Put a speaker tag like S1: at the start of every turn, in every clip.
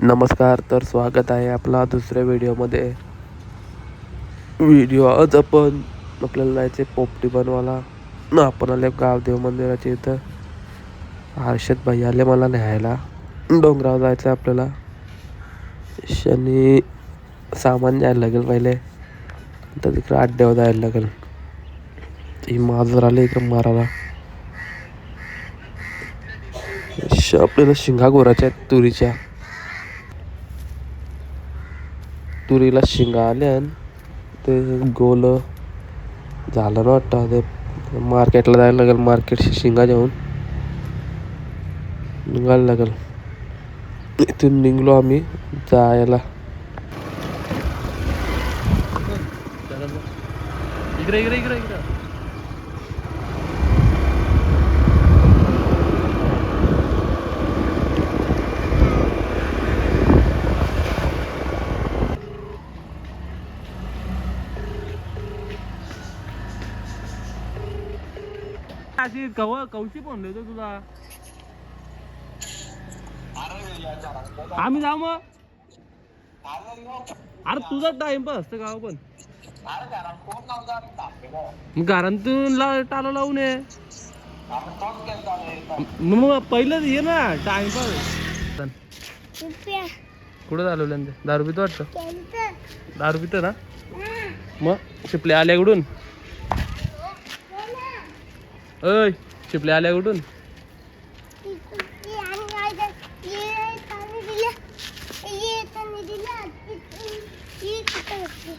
S1: नमस्कार, तर स्वागत आहे आपला दुसऱ्या व्हिडिओमध्ये. आज आपण आपल्याला जायचे पोपटी बनवायला. आपण आले गावदेव मंदिराच्या इथं. हर्षद भाई आले मला न्यायला. डोंगरावर जायचं आहे आपल्याला. शनी सामान न्यायला लागेल पहिले, तर तिकडे अड्ड्यावर जायला लागेल. ही माजर आले इकडं मारायला. आपल्याला शिंगा गोराच्या आहेत तुरीला शिंगा आल्या. ते गोल झालं ना वाटतं. ते मार्केटला जायला लागेल. मार्केटशी शिंगा घेऊन निघायला लागेल. इथून निघलो आम्ही जायला. इकडे अशी कौशी पण देतो तुला. आम्ही जाऊ मग. अरे तुझा टाइमपास असतं गाव पण. घरातून टाला लावून ये मग पहिलं ये ना टाइमपास. कुठं चालवलं दारू पितो वाटतं. दारू पितो ना मग. शिपले आल्या कुठून. अय शिपले आल्या कुठून.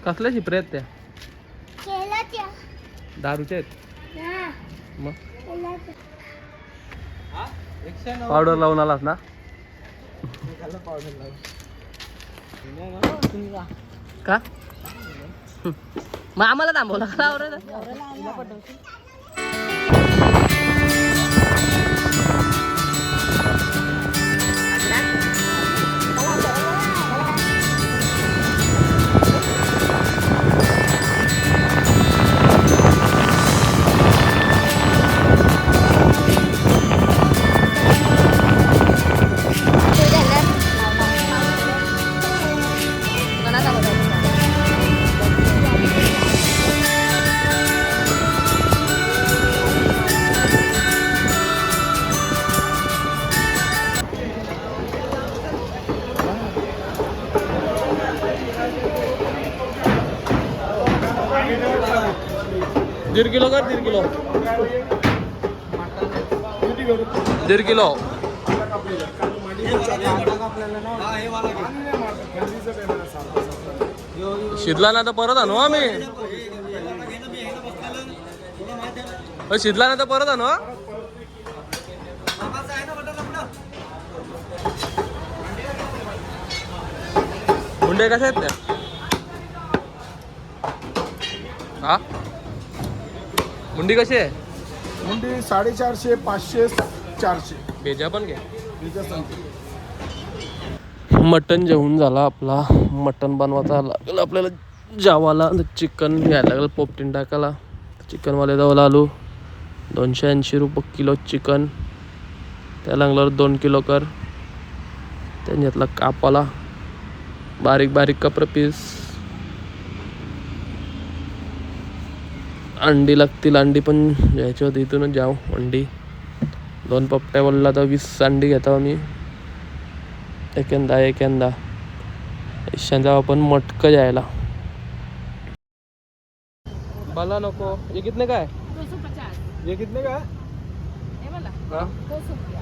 S1: कसल्या शिपऱ्या आहेत त्या. दारूच्या आहेत मग. पावडर लावून आलास ना. का मग आम्हाला थांबवला का. दीड किलो कर. दीड किलो शिजला ना तर परत आणू आम्ही. शिजला ना तर परत आणू. मुंडे कशा आहेत त्या. हा मुंडी कशी आहे.
S2: मुंडी 450, 500, 400.
S1: बेजा पण घे. मटन जेवून झाला आपला. मटन बनवायचा लागेल आपल्याला जेवायला. चिकन घ्यायला लागेल पोपटीन टाकायला. चिकनवाले जवळ आलो. 280 रुपये किलो चिकन. त्याला लागलं 2 किलो कर. त्याच्यातला कापाला बारीक बारीक कपर पीस. अंडी लागतील. अंडी पण घ्यायची होती. इथूनच जाऊ अंडी. 2 पपट्या बोलला तर 20 अंडी घेतो आम्ही. एखादा जाऊ आपण मटकं जायला. मला नको. ये कितने का है.
S3: 250.
S2: ये कितने का है.
S3: ये वाला
S1: हाँ?
S3: 200 रुपया.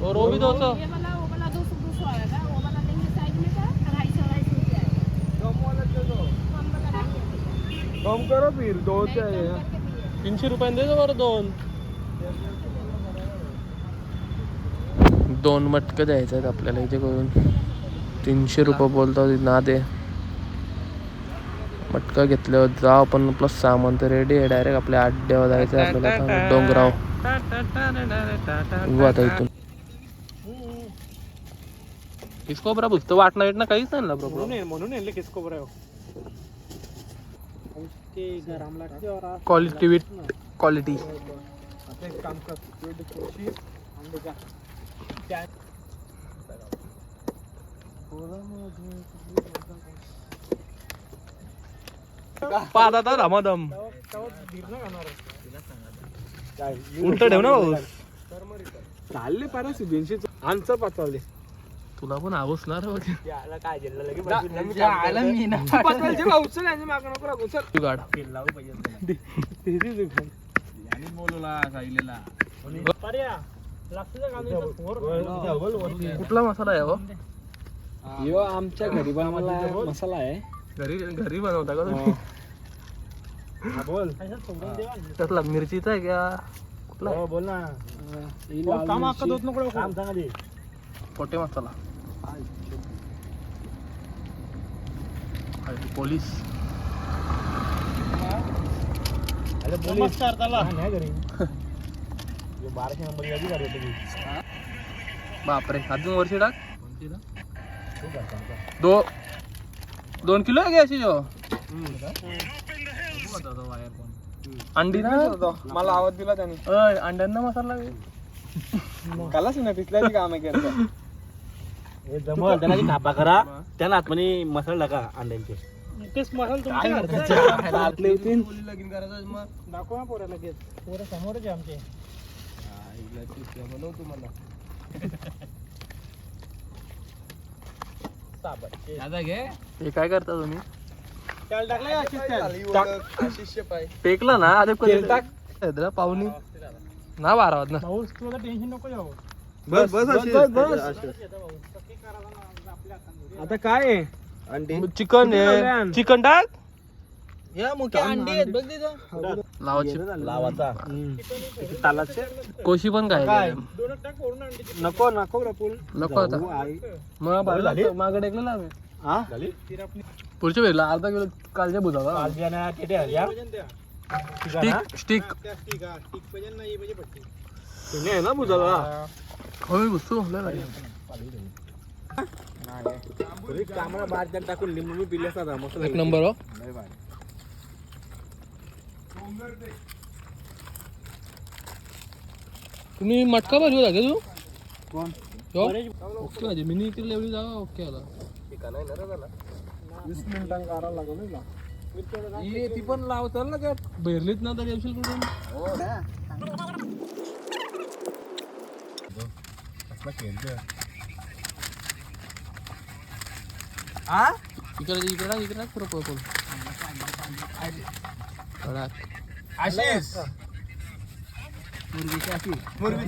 S1: और वो भी 200.
S3: ये वाला वो वाला 200 आएगा. वो वाला लेंगे साइड में का 250 रुपया आएगा.
S2: कम वाला दे दो.
S3: कम वाला नहीं है.
S2: कम करो फिर. 2 चाहिए.
S1: 300 रुपये दे दो बरं. 2 मटकं द्यायचं आहेत आपल्याला इथे करून. 300 रुपये बोलतो ना. ते मटका घेतल्यावर जाऊ आपण. आपलं सामान तर रेडी आहे. डायरेक्ट आपल्या अड्ड्यावर जायचं आपल्याला. डोंगराव आता इथून किसको बरा बुजतो वाटणार येत ना. काहीच नाही ना बरोबर.
S2: म्हणून येले किसको बरं.
S1: Quality with quality.
S2: काम कर.
S1: पाहता तर धमाधम उलट ठेव ना भाऊ
S2: चालले पारा सिद्धींशी आमचं पाचावले
S1: तुला पण आवस ना रे तू गाड कुठला मसाला आहे हो
S2: यो आमच्या घरी बनवला मसाला आहे
S1: घरी घरी बनवता का तुम्ही
S2: बोल
S1: त्यातला मिरचीचा आहे का कुठला आहे?
S2: बोल ना काम अक्का दोत नको काम सांगा दे
S1: कोटे मसाला पोलीस
S2: नमस्कार त्याला नाही घरी 1200 नंबर यादी करतो तुम्ही
S1: बापरे अजून वर्षी टाक 2 किलो आहे अशी जो अंडी ना
S2: मला आवाज दिला त्याने
S1: अय अंड्यांना मसाला
S2: कालाच ना पिसल्याची काम आहे करतो
S4: त्यांना कापा करा त्यांना आतमध्ये मसाला टाका अंड्यांचे
S2: तेच मसाला दाखवा पोरा लगेच पोरं समोरच आहे आमचे
S1: हे काय करता तुम्ही
S2: त्याला टाकलं
S1: पेकला ना अरे टाक पाहुणी ना 12 वाजता
S2: पाऊस तुला टेन्शन नको जाऊ
S4: बस बस
S2: आता काय आहे
S1: चिकन आहे चिकन टाक
S4: या मुख्य अंडी आहेत बघ
S1: लावाची
S4: लावाचा
S2: तालाचे
S1: कोशी पण काय
S2: नको नको रे पूल
S1: नको आता मग मागं टेकलेला आम्ही पुढच्या वेळेला अर्धा किलो कालच्या बुधा स्टिक
S2: ना बुजाला
S1: होय बुजतो
S2: कामरा बाहेर टाकून लिंबू मी पिलेस ना मस्त
S1: एक नंबर हो तुम्ही मटका भाजी होता का तू
S2: कोण
S1: ओके भाजी मिनी इकडे एवढी जागा ओके आला
S2: 20 मिनिटांनी काढायला लागलो ना
S1: ती पण लावताल ना का बेरलीत ना तर येशील कुठून इकडे पुरं पळपूल
S2: आशिष मुरगीची